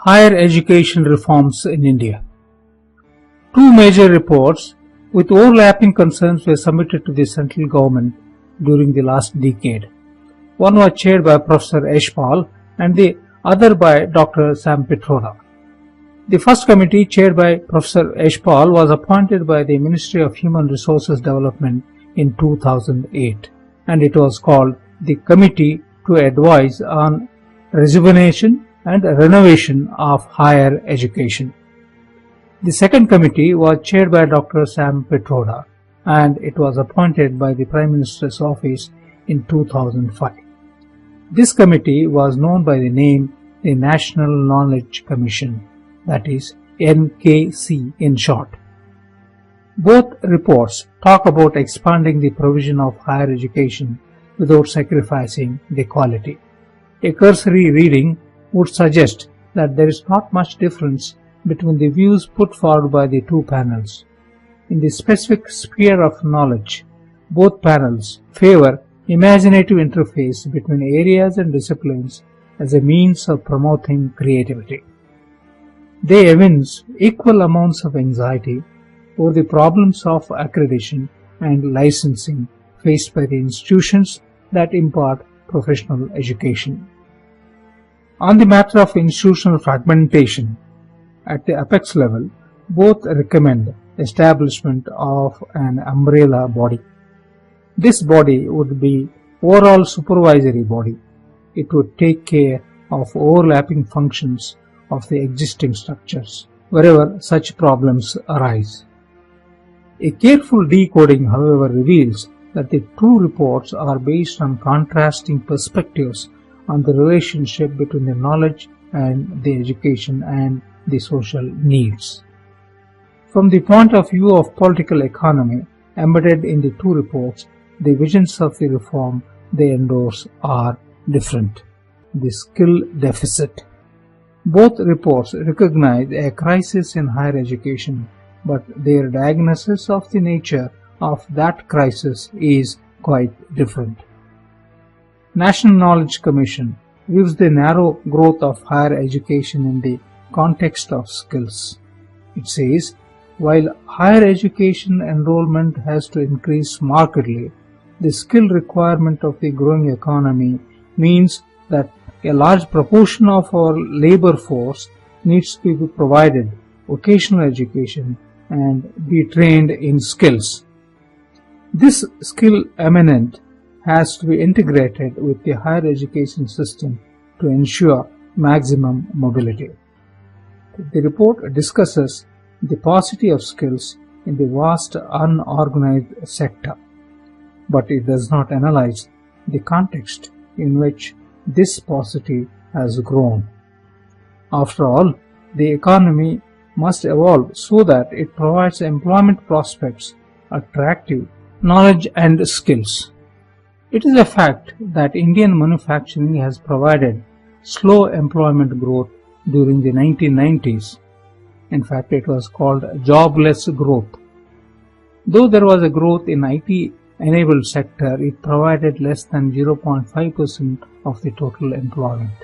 Higher education reforms in India. Two major reports with overlapping concerns were submitted to the central government during the last decade. One was chaired by Professor Yashpal and the other by Dr. Sam Pitroda. The first committee, chaired by Professor Yashpal, was appointed by the Ministry of Human Resources Development in 2008, and it was called the Committee to Advise on Rejuvenation and Renovation of Higher Education. The second committee was chaired by Dr. Sam Pitroda, and it was appointed by the Prime Minister's office in 2005. This committee was known by the name the National Knowledge Commission, that is NKC in short. Both reports talk about expanding the provision of higher education without sacrificing the quality. A cursory reading would suggest that there is not much difference between the views put forward by the two panels. In the specific sphere of knowledge, both panels favor imaginative interface between areas and disciplines as a means of promoting creativity. They evince equal amounts of anxiety over the problems of accreditation and licensing faced by the institutions that impart professional education. On the matter of institutional fragmentation, at the apex level, both recommend establishment of an umbrella body. This body would be overall supervisory body. It would take care of overlapping functions of the existing structures wherever such problems arise. A careful decoding, however, reveals that the two reports are based on contrasting perspectives on the relationship between the knowledge and the education and the social needs. From the point of view of political economy embedded in the two reports, the visions of the reform they endorse are different. The skill deficit. Both reports recognize a crisis in higher education, but their diagnosis of the nature of that crisis is quite different. National Knowledge Commission views the narrow growth of higher education in the context of skills. It says, while higher education enrollment has to increase markedly, the skill requirement of the growing economy means that a large proportion of our labor force needs to be provided vocational education and be trained in skills. This skill eminent has to be integrated with the higher education system to ensure maximum mobility. The report discusses the paucity of skills in the vast unorganized sector, but it does not analyze the context in which this paucity has grown. After all, the economy must evolve so that it provides employment prospects attractive knowledge and skills. It is a fact that Indian manufacturing has provided slow employment growth during the 1990s. In fact, it was called jobless growth. Though there was a growth in IT-enabled sector, it provided less than 0.5% of the total employment.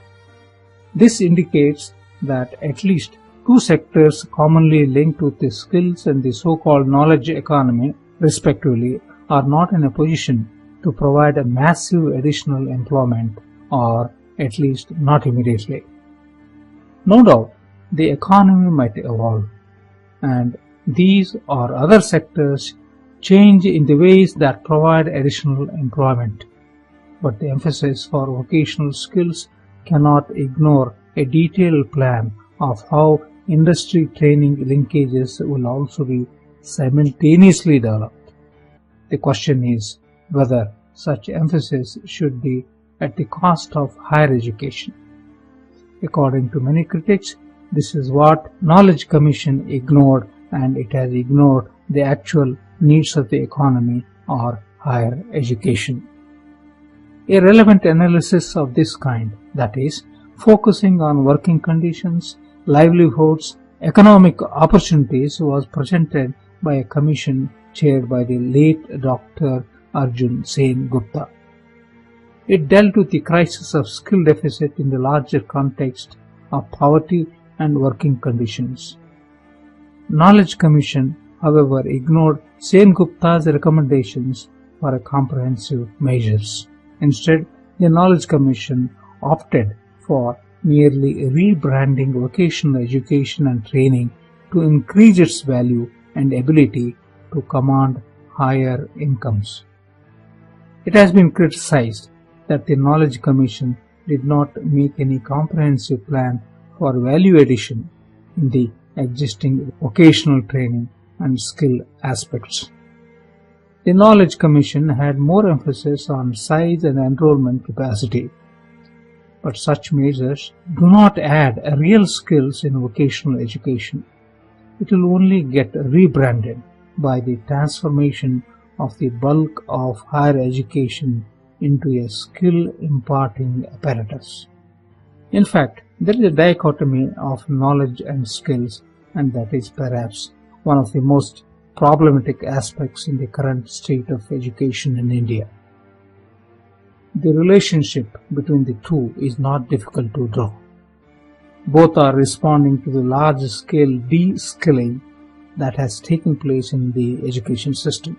This indicates that at least two sectors commonly linked with the skills and the so-called knowledge economy, respectively, are not in a position to provide a massive additional employment, or at least not immediately. No doubt, the economy might evolve, and these or other sectors change in the ways that provide additional employment. But the emphasis for vocational skills cannot ignore a detailed plan of how industry training linkages will also be simultaneously developed. The question is whether such emphasis should be at the cost of higher education. According to many critics, this is what Knowledge Commission ignored, and it has ignored the actual needs of the economy or higher education. A relevant analysis of this kind, that is, focusing on working conditions, livelihoods, economic opportunities, was presented by a commission chaired by the late Dr. Arjun Sen Gupta. It dealt with the crisis of skill deficit in the larger context of poverty and working conditions. Knowledge Commission, however, ignored Sen Gupta's recommendations for comprehensive measures. Instead, the Knowledge Commission opted for merely rebranding vocational education and training to increase its value and ability to command higher incomes. It has been criticized that the Knowledge Commission did not make any comprehensive plan for value addition in the existing vocational training and skill aspects. The Knowledge Commission had more emphasis on size and enrollment capacity, but such measures do not add real skills in vocational education. It will only get rebranded by the transformation of the bulk of higher education into a skill-imparting apparatus. In fact, there is a dichotomy of knowledge and skills, and that is perhaps one of the most problematic aspects in the current state of education in India. The relationship between the two is not difficult to draw. Both are responding to the large-scale de-skilling that has taken place in the education system.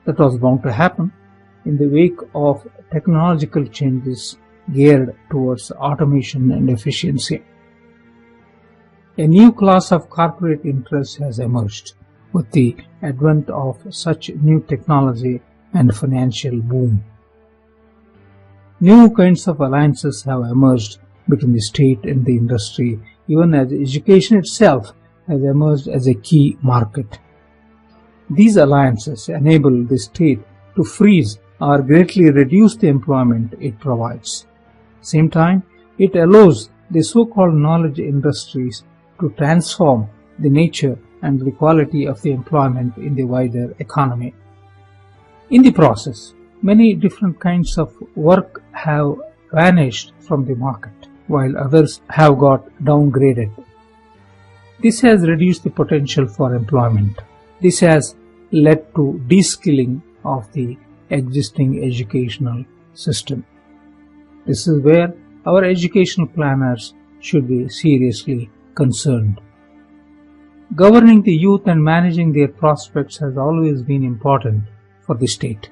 That was bound to happen in the wake of technological changes geared towards automation and efficiency. A new class of corporate interest has emerged with the advent of such new technology and financial boom. New kinds of alliances have emerged between the state and the industry, even as education itself has emerged as a key market. These alliances enable the state to freeze or greatly reduce the employment it provides. At the same time, it allows the so-called knowledge industries to transform the nature and the quality of the employment in the wider economy. In the process, many different kinds of work have vanished from the market, while others have got downgraded. This has reduced the potential for employment. This has led to de-skilling of the existing educational system. This is where our educational planners should be seriously concerned. Governing the youth and managing their prospects has always been important for the state.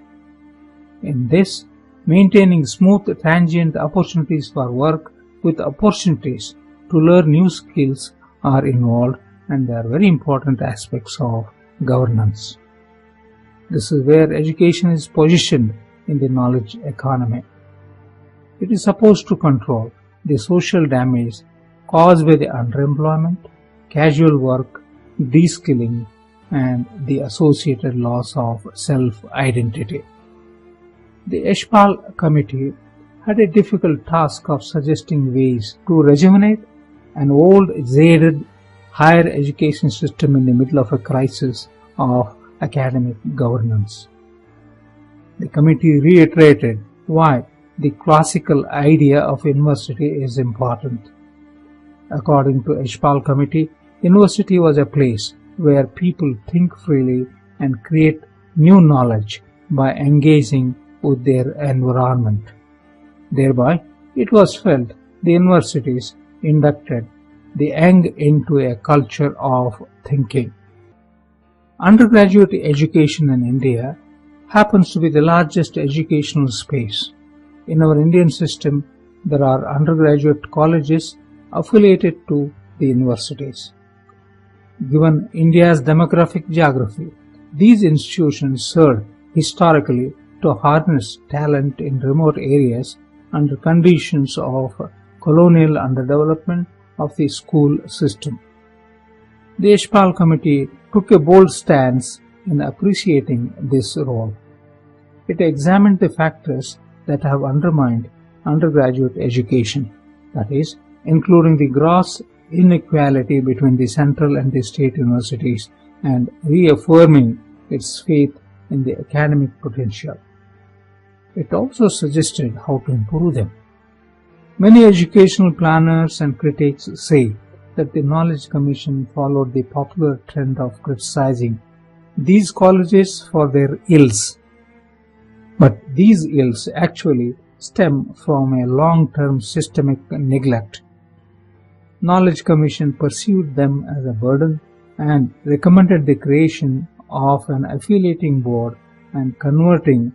In this, maintaining smooth transient opportunities for work with opportunities to learn new skills are involved, and they are very important aspects of governance. This is where education is positioned in the knowledge economy. It is supposed to control the social damage caused by the underemployment, casual work, de-skilling, and the associated loss of self-identity. The Yashpal Committee had a difficult task of suggesting ways to rejuvenate an old, jaded higher education system in the middle of a crisis of academic governance. The committee reiterated why the classical idea of university is important. According to Yashpal Committee, university was a place where people think freely and create new knowledge by engaging with their environment. Thereby, it was felt the universities inducted the young into a culture of thinking. Undergraduate education in India happens to be the largest educational space. In our Indian system, there are undergraduate colleges affiliated to the universities. Given India's demographic geography, these institutions served historically to harness talent in remote areas under conditions of colonial underdevelopment of the school system. The Yashpal Committee took a bold stance in appreciating this role. It examined the factors that have undermined undergraduate education, that is, including the gross inequality between the central and the state universities, and reaffirming its faith in the academic potential. It also suggested how to improve them. Many educational planners and critics say that the Knowledge Commission followed the popular trend of criticizing these colleges for their ills. But these ills actually stem from a long-term systemic neglect. Knowledge Commission perceived them as a burden and recommended the creation of an affiliating board and converting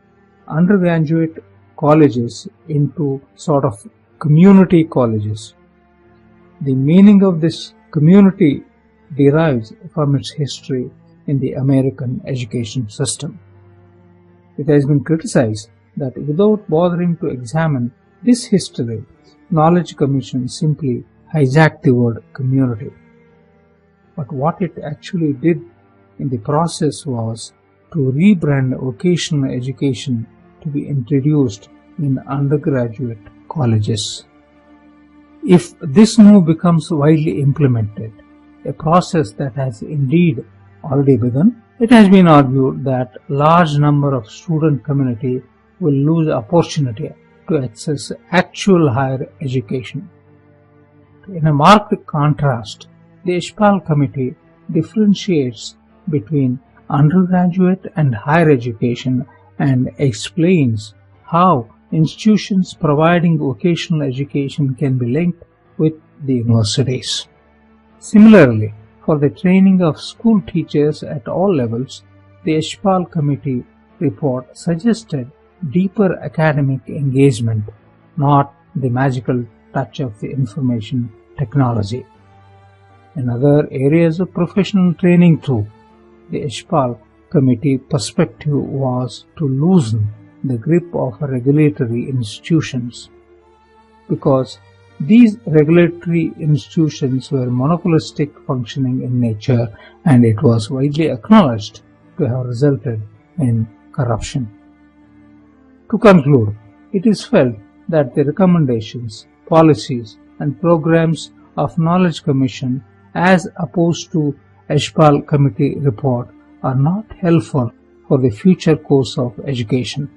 undergraduate colleges into sort of community colleges. The meaning of this community derives from its history in the American education system. It has been criticized that without bothering to examine this history, Knowledge Commission simply hijacked the word community. But what it actually did in the process was to rebrand vocational education to be introduced in undergraduate colleges. If this move becomes widely implemented, a process that has indeed already begun, it has been argued that large number of student community will lose opportunity to access actual higher education. In a marked contrast, the Yashpal Committee differentiates between undergraduate and higher education and explains how institutions providing vocational education can be linked with the universities. Similarly, for the training of school teachers at all levels, the Yashpal Committee report suggested deeper academic engagement, not the magical touch of the information technology. In other areas of professional training too, the Yashpal Committee perspective was to loosen the grip of regulatory institutions, because these regulatory institutions were monopolistic functioning in nature, and it was widely acknowledged to have resulted in corruption. To conclude, it is felt that the recommendations, policies and programs of Knowledge Commission as opposed to Yashpal Committee report are not helpful for the future course of education.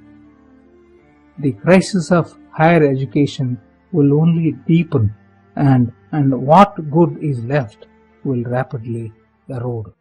The crisis of higher education will only deepen, and what good is left will rapidly erode.